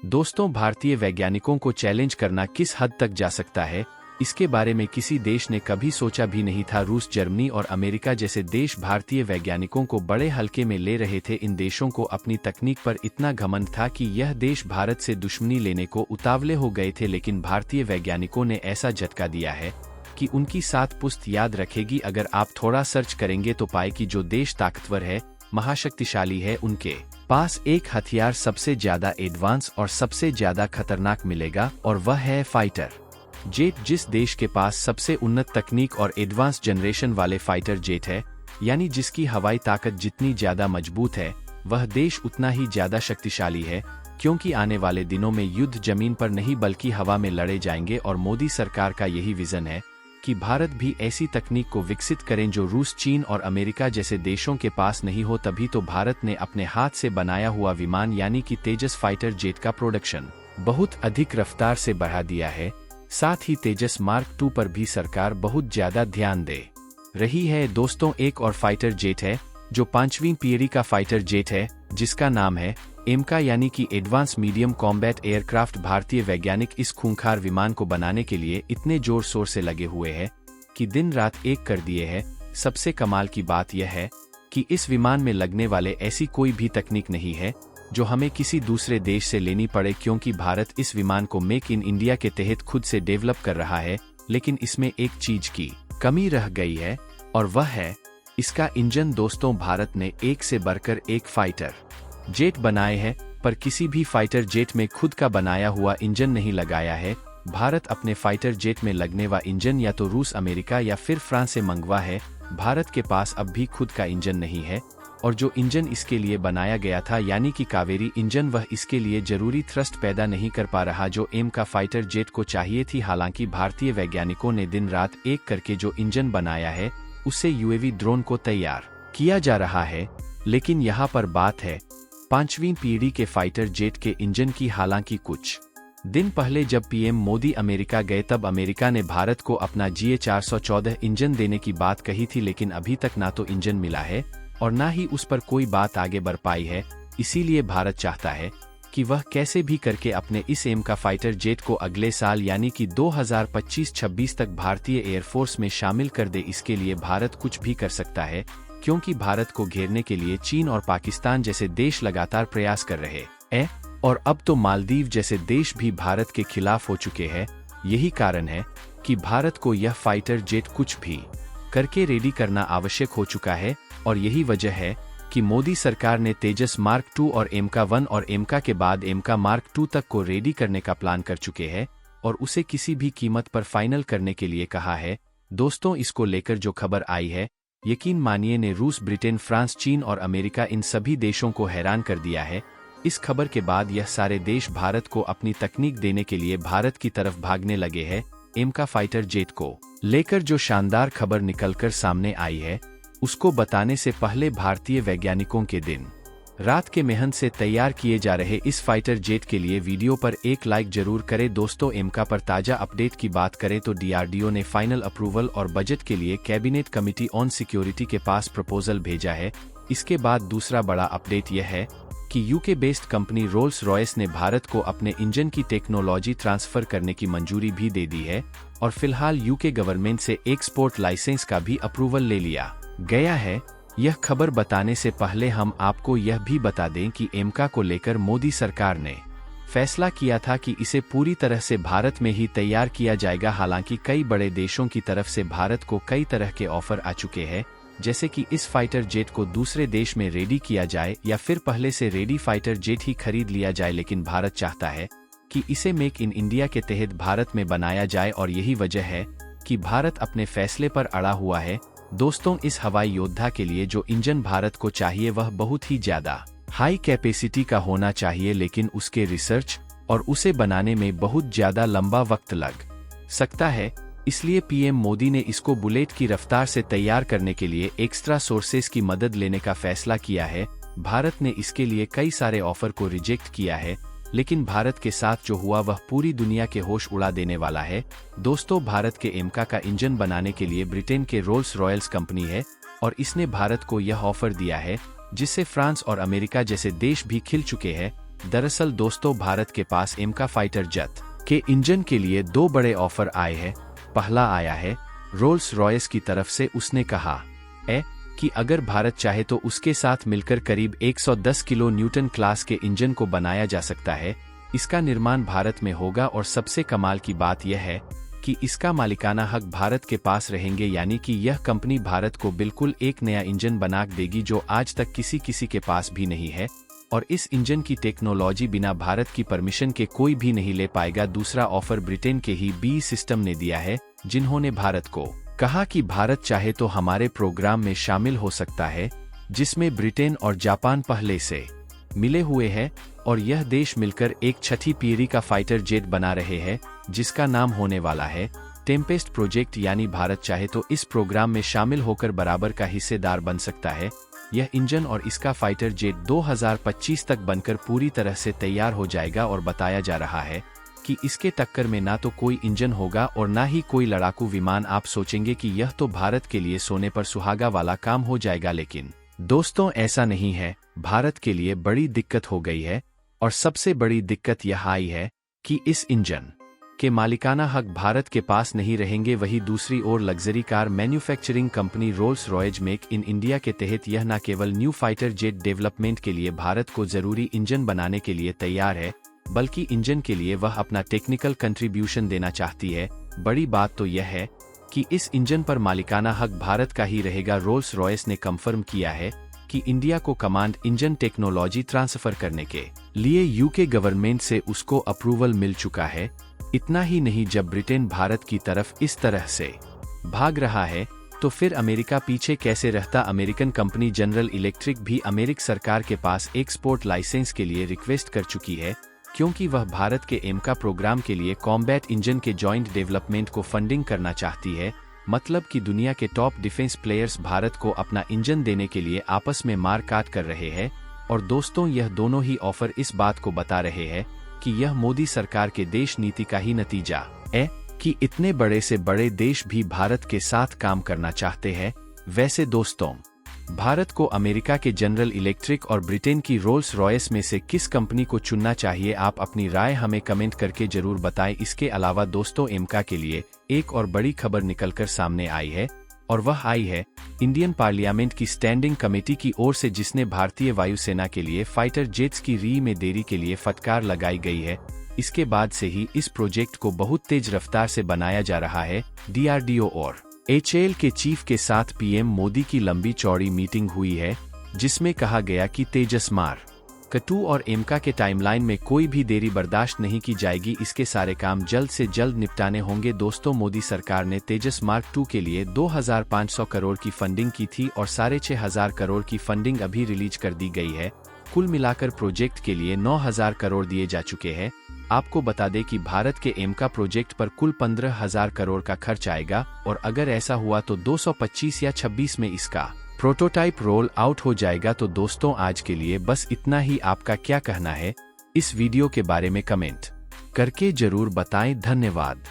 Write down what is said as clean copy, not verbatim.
दोस्तों, भारतीय वैज्ञानिकों को चैलेंज करना किस हद तक जा सकता है, इसके बारे में किसी देश ने कभी सोचा भी नहीं था। रूस, जर्मनी और अमेरिका जैसे देश भारतीय वैज्ञानिकों को बड़े हल्के में ले रहे थे। इन देशों को अपनी तकनीक पर इतना घमंड था कि यह देश भारत से दुश्मनी लेने को उतावले हो गए थे। लेकिन भारतीय वैज्ञानिकों ने ऐसा झटका दिया है कि उनकी 7 पुश्त याद रखेगी। अगर आप थोड़ा सर्च करेंगे तो पाए कि जो देश ताकतवर है, महाशक्तिशाली है, उनके पास एक हथियार सबसे ज्यादा एडवांस और सबसे ज्यादा खतरनाक मिलेगा, और वह है फाइटर जेट। जिस देश के पास सबसे उन्नत तकनीक और एडवांस जनरेशन वाले फाइटर जेट है, यानी जिसकी हवाई ताकत जितनी ज्यादा मजबूत है, वह देश उतना ही ज्यादा शक्तिशाली है। क्योंकि आने वाले दिनों में युद्ध जमीन पर नहीं बल्कि हवा में लड़े जाएंगे, और मोदी सरकार का यही विजन है कि भारत भी ऐसी तकनीक को विकसित करें जो रूस, चीन और अमेरिका जैसे देशों के पास नहीं हो। तभी तो भारत ने अपने हाथ से बनाया हुआ विमान यानी कि तेजस फाइटर जेट का प्रोडक्शन बहुत अधिक रफ्तार से बढ़ा दिया है। साथ ही तेजस मार्क 2 पर भी सरकार बहुत ज्यादा ध्यान दे रही है। दोस्तों, एक और फाइटर जेट है जो 5वीं पीढ़ी का फाइटर जेट है, जिसका नाम है एमका यानी कि एडवांस मीडियम कॉम्बैट एयरक्राफ्ट। भारतीय वैज्ञानिक इस खूंखार विमान को बनाने के लिए इतने जोर शोर से लगे हुए हैं कि दिन रात एक कर दिए हैं। सबसे कमाल की बात यह है कि इस विमान में लगने वाले ऐसी कोई भी तकनीक नहीं है जो हमें किसी दूसरे देश से लेनी पड़े, क्योंकि भारत इस विमान को मेक इन इंडिया के तहत खुद से डेवलप कर रहा है। लेकिन इसमें एक चीज की कमी रह गई है, और वह है इसका इंजन। दोस्तों, भारत ने एक से बढ़कर एक फाइटर जेट बनाए हैं, पर किसी भी फाइटर जेट में खुद का बनाया हुआ इंजन नहीं लगाया है। भारत अपने फाइटर जेट में लगने वाला इंजन या तो रूस, अमेरिका या फिर फ्रांस से मंगवा है। भारत के पास अब भी खुद का इंजन नहीं है, और जो इंजन इसके लिए बनाया गया था यानी कि कावेरी इंजन, वह इसके लिए जरूरी थ्रस्ट पैदा नहीं कर पा रहा जो एम का फाइटर जेट को चाहिए थी। हालांकि भारतीय वैज्ञानिकों ने दिन रात एक करके जो इंजन बनाया है, उससे यूएवी ड्रोन को तैयार किया जा रहा है। लेकिन यहाँ पर बात है 5वीं पीढ़ी के फाइटर जेट के इंजन की। हालांकि कुछ दिन पहले जब पीएम मोदी अमेरिका गए, तब अमेरिका ने भारत को अपना GA414 इंजन देने की बात कही थी। लेकिन अभी तक ना तो इंजन मिला है और ना ही उस पर कोई बात आगे बढ़ पाई है। इसीलिए भारत चाहता है कि वह कैसे भी करके अपने इस एम का फाइटर जेट को अगले साल यानी कि 2025-26 तक भारतीय एयरफोर्स में शामिल कर दे। इसके लिए भारत कुछ भी कर सकता है, क्योंकि भारत को घेरने के लिए चीन और पाकिस्तान जैसे देश लगातार प्रयास कर रहे हैं, और अब तो मालदीव जैसे देश भी भारत के खिलाफ हो चुके हैं। यही कारण है कि भारत को यह फाइटर जेट कुछ भी करके रेडी करना आवश्यक हो चुका है। और यही वजह है कि मोदी सरकार ने तेजस मार्क 2 और एमका 1 और एमका के बाद एमका मार्क 2 तक को रेडी करने का प्लान कर चुके हैं, और उसे किसी भी कीमत पर फाइनल करने के लिए कहा है। दोस्तों, इसको लेकर जो खबर आई है, यकीन मानिए ने रूस, ब्रिटेन, फ्रांस, चीन और अमेरिका इन सभी देशों को हैरान कर दिया है। इस खबर के बाद यह सारे देश भारत को अपनी तकनीक देने के लिए भारत की तरफ भागने लगे हैं। एमका फाइटर जेट को लेकर जो शानदार खबर निकलकर सामने आई है, उसको बताने से पहले भारतीय वैज्ञानिकों के दिन रात के मेहनत से तैयार किए जा रहे इस फाइटर जेट के लिए वीडियो पर एक लाइक जरूर करें। दोस्तों, एमका पर ताजा अपडेट की बात करें तो डीआरडीओ ने फाइनल अप्रूवल और बजट के लिए कैबिनेट कमिटी ऑन सिक्योरिटी के पास प्रपोजल भेजा है। इसके बाद दूसरा बड़ा अपडेट यह है कि UK based company Rolls Royce ने भारत को अपने इंजन की टेक्नोलॉजी ट्रांसफर करने की मंजूरी भी दे दी है, और फिलहाल यूके गवर्नमेंट से एक्सपोर्ट लाइसेंस का भी अप्रूवल ले लिया गया है। यह खबर बताने से पहले हम आपको यह भी बता दें कि एमका को लेकर मोदी सरकार ने फैसला किया था कि इसे पूरी तरह से भारत में ही तैयार किया जाएगा। हालांकि कई बड़े देशों की तरफ से भारत को कई तरह के ऑफर आ चुके हैं, जैसे कि इस फाइटर जेट को दूसरे देश में रेडी किया जाए या फिर पहले से रेडी फाइटर जेट ही खरीद लिया जाए। लेकिन भारत चाहता है कि इसे मेक इन इंडिया के तहत भारत में बनाया जाए, और यही वजह है कि भारत अपने फैसले पर अड़ा हुआ है। दोस्तों, इस हवाई योद्धा के लिए जो इंजन भारत को चाहिए वह बहुत ही ज्यादा हाई कैपेसिटी का होना चाहिए, लेकिन उसके रिसर्च और उसे बनाने में बहुत ज्यादा लंबा वक्त लग सकता है। इसलिए पीएम मोदी ने इसको बुलेट की रफ्तार से तैयार करने के लिए एक्स्ट्रा सोर्सेस की मदद लेने का फैसला किया है। भारत ने इसके लिए कई सारे ऑफर को रिजेक्ट किया है, लेकिन भारत के साथ जो हुआ वह पूरी दुनिया के होश उड़ा देने वाला है। दोस्तों, भारत के एमका का इंजन बनाने के लिए ब्रिटेन के रोल्स रॉयल्स कंपनी है, और इसने भारत को यह ऑफर दिया है जिससे फ्रांस और अमेरिका जैसे देश भी खिल चुके हैं। दरअसल दोस्तों, भारत के पास एमका फाइटर जेट के इंजन के लिए दो बड़े ऑफर आए हैं। पहला आया है रोल्स रॉयस की तरफ से। उसने कहा कि अगर भारत चाहे तो उसके साथ मिलकर करीब 110 किलो न्यूटन क्लास के इंजन को बनाया जा सकता है। इसका निर्माण भारत में होगा और सबसे कमाल की बात यह है कि इसका मालिकाना हक भारत के पास रहेंगे, यानी कि यह कंपनी भारत को बिल्कुल एक नया इंजन बना देगी जो आज तक किसी के पास भी नहीं है। और इस इंजन की टेक्नोलॉजी बिना भारत की परमिशन के कोई भी नहीं ले पाएगा। दूसरा ऑफर ब्रिटेन के ही बी सिस्टम ने दिया है, जिन्होंने भारत को कहा कि भारत चाहे तो हमारे प्रोग्राम में शामिल हो सकता है, जिसमें ब्रिटेन और जापान पहले से मिले हुए हैं और यह देश मिलकर एक छठी पीढ़ी का फाइटर जेट बना रहे हैं, जिसका नाम होने वाला है टेम्पेस्ट प्रोजेक्ट। यानी भारत चाहे तो इस प्रोग्राम में शामिल होकर बराबर का हिस्सेदार बन सकता है। यह इंजन और इसका फाइटर जेट 2025 तक बनकर पूरी तरह से तैयार हो जाएगा और बताया जा रहा है कि इसके टक्कर में ना तो कोई इंजन होगा और ना ही कोई लड़ाकू विमान। आप सोचेंगे कि यह तो भारत के लिए सोने पर सुहागा वाला काम हो जाएगा, लेकिन दोस्तों ऐसा नहीं है। भारत के लिए बड़ी दिक्कत हो गई है और सबसे बड़ी दिक्कत यह आई है कि इस इंजन के मालिकाना हक भारत के पास नहीं रहेंगे। वही दूसरी ओर luxury car manufacturing company Rolls Royce make in India के तहत यह न केवल न्यू फाइटर जेट डेवलपमेंट के लिए भारत को जरूरी इंजन बनाने के लिए तैयार है, बल्कि इंजन के लिए वह अपना टेक्निकल कंट्रीब्यूशन देना चाहती है। बड़ी बात तो यह है कि इस इंजन पर मालिकाना हक भारत का ही रहेगा। रोल्स रॉयस ने कंफर्म किया है कि इंडिया को कमांड इंजन टेक्नोलॉजी ट्रांसफर करने के लिए यूके गवर्नमेंट से उसको अप्रूवल मिल चुका है। इतना ही नहीं, जब ब्रिटेन भारत की तरफ इस तरह से भाग रहा है तो फिर अमेरिका पीछे कैसे रहता। अमेरिकन कंपनी जनरल इलेक्ट्रिक भी अमेरिकी सरकार के पास एक्सपोर्ट लाइसेंस के लिए रिक्वेस्ट कर चुकी है, क्योंकि वह भारत के एमका प्रोग्राम के लिए कॉम्बैट इंजन के जॉइंट डेवलपमेंट को फंडिंग करना चाहती है। मतलब कि दुनिया के टॉप डिफेंस प्लेयर्स भारत को अपना इंजन देने के लिए आपस में मार काट कर रहे हैं। और दोस्तों, यह दोनों ही ऑफर इस बात को बता रहे हैं कि यह मोदी सरकार के देश नीति का ही नतीजा है कि इतने बड़े से बड़े देश भी भारत के साथ काम करना चाहते हैं। वैसे दोस्तों, भारत को अमेरिका के जनरल इलेक्ट्रिक और ब्रिटेन की रोल्स रॉयस में से किस कंपनी को चुनना चाहिए? आप अपनी राय हमें कमेंट करके जरूर बताएं। इसके अलावा दोस्तों, एमका के लिए एक और बड़ी खबर निकलकर सामने आई है और वह आई है इंडियन पार्लियामेंट की स्टैंडिंग कमेटी की ओर से, जिसने भारतीय वायुसेना के लिए फाइटर जेट्स की री में देरी के लिए फटकार लगाई गई है। इसके बाद से ही इस प्रोजेक्ट को बहुत तेज रफ्तार से बनाया जा रहा है। DRDO और HAL के चीफ के साथ PM मोदी की लंबी चौड़ी मीटिंग हुई है, जिसमें कहा गया कि तेजस मार्क 2 और एमका के टाइमलाइन में कोई भी देरी बर्दाश्त नहीं की जाएगी। इसके सारे काम जल्द से जल्द निपटाने होंगे। दोस्तों, मोदी सरकार ने तेजस मार्क 2 के लिए 2500 करोड़ की फंडिंग की थी और 6500 करोड़ की फंडिंग अभी रिलीज कर दी गई है। कुल मिलाकर प्रोजेक्ट के लिए 9000 करोड़ दिए जा चुके हैं। आपको बता दें कि भारत के एमका प्रोजेक्ट पर कुल 15000 करोड़ का खर्च आएगा और अगर ऐसा हुआ तो 225 या 26 में इसका प्रोटोटाइप रोल आउट हो जाएगा। तो दोस्तों, आज के लिए बस इतना ही। आपका क्या कहना है इस वीडियो के बारे में कमेंट करके जरूर बताएं। धन्यवाद।